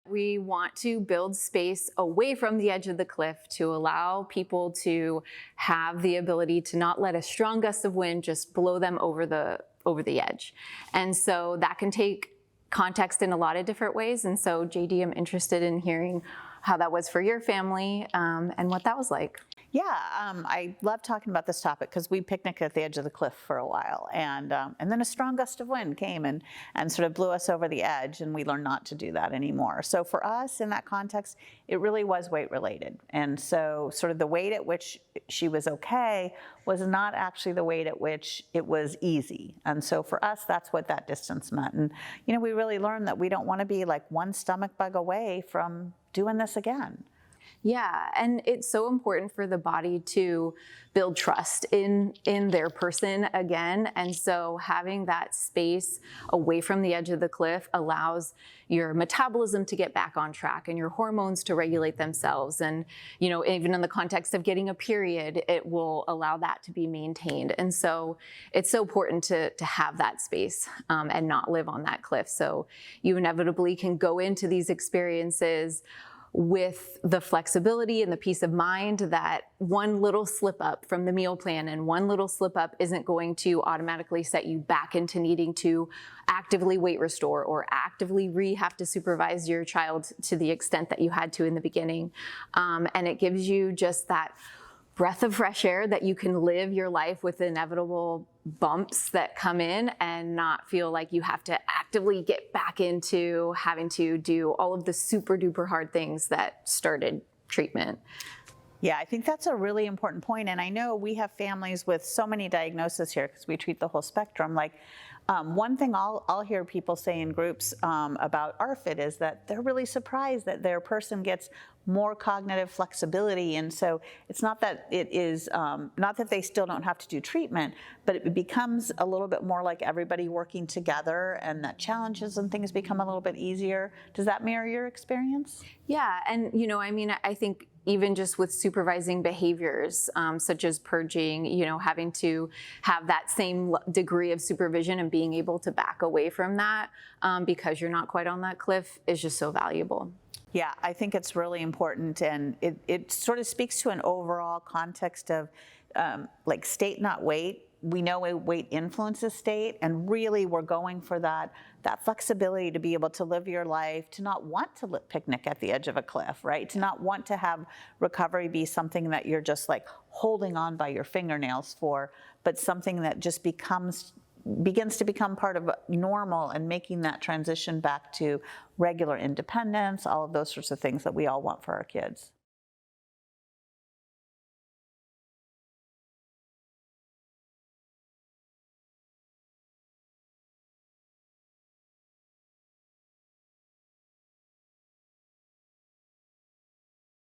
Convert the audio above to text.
We want to build space away from the edge of the cliff to allow people to have the ability to not let a strong gust of wind just blow them over the edge. And so that can take context in a lot of different ways. And so JD, I'm interested in hearing how that was for your family, and what that was like. Yeah, I love talking about this topic because we picnicked at the edge of the cliff for a while, and then a strong gust of wind came and sort of blew us over the edge, and we learned not to do that anymore. So for us, in that context, it really was weight related, and so sort of the weight at which she was okay was not actually the weight at which it was easy. And so for us, that's what that distance meant. And we really learned that we don't want to be like one stomach bug away from doing this again. Yeah, and it's so important for the body to build trust in their person again. And so having that space away from the edge of the cliff allows your metabolism to get back on track and your hormones to regulate themselves. And, even in the context of getting a period, it will allow that to be maintained. And so it's so important to have that space, and not live on that cliff. So you inevitably can go into these experiences with the flexibility and the peace of mind that one little slip up from the meal plan and one little slip up isn't going to automatically set you back into needing to actively weight restore or actively have to supervise your child to the extent that you had to in the beginning. And it gives you just that breath of fresh air that you can live your life with inevitable bumps that come in and not feel like you have to actively get back into having to do all of the super duper hard things that started treatment. Yeah, I think that's a really important point. And I know we have families with so many diagnoses here because we treat the whole spectrum. Like one thing I'll hear people say in groups about ARFID is that they're really surprised that their person gets more cognitive flexibility. And so it's not that it is, not that they still don't have to do treatment, but it becomes a little bit more like everybody working together and that challenges and things become a little bit easier. Does that mirror your experience? Yeah, and I think even just with supervising behaviors, such as purging, having to have that same degree of supervision and being able to back away from that because you're not quite on that cliff is just so valuable. Yeah, I think it's really important, and it sort of speaks to an overall context of like state, not weight. We know weight influences state, and really we're going for that flexibility to be able to live your life, to not want to picnic at the edge of a cliff, right? To not want to have recovery be something that you're just like holding on by your fingernails for, but something that just begins to become part of normal and making that transition back to regular independence, all of those sorts of things that we all want for our kids.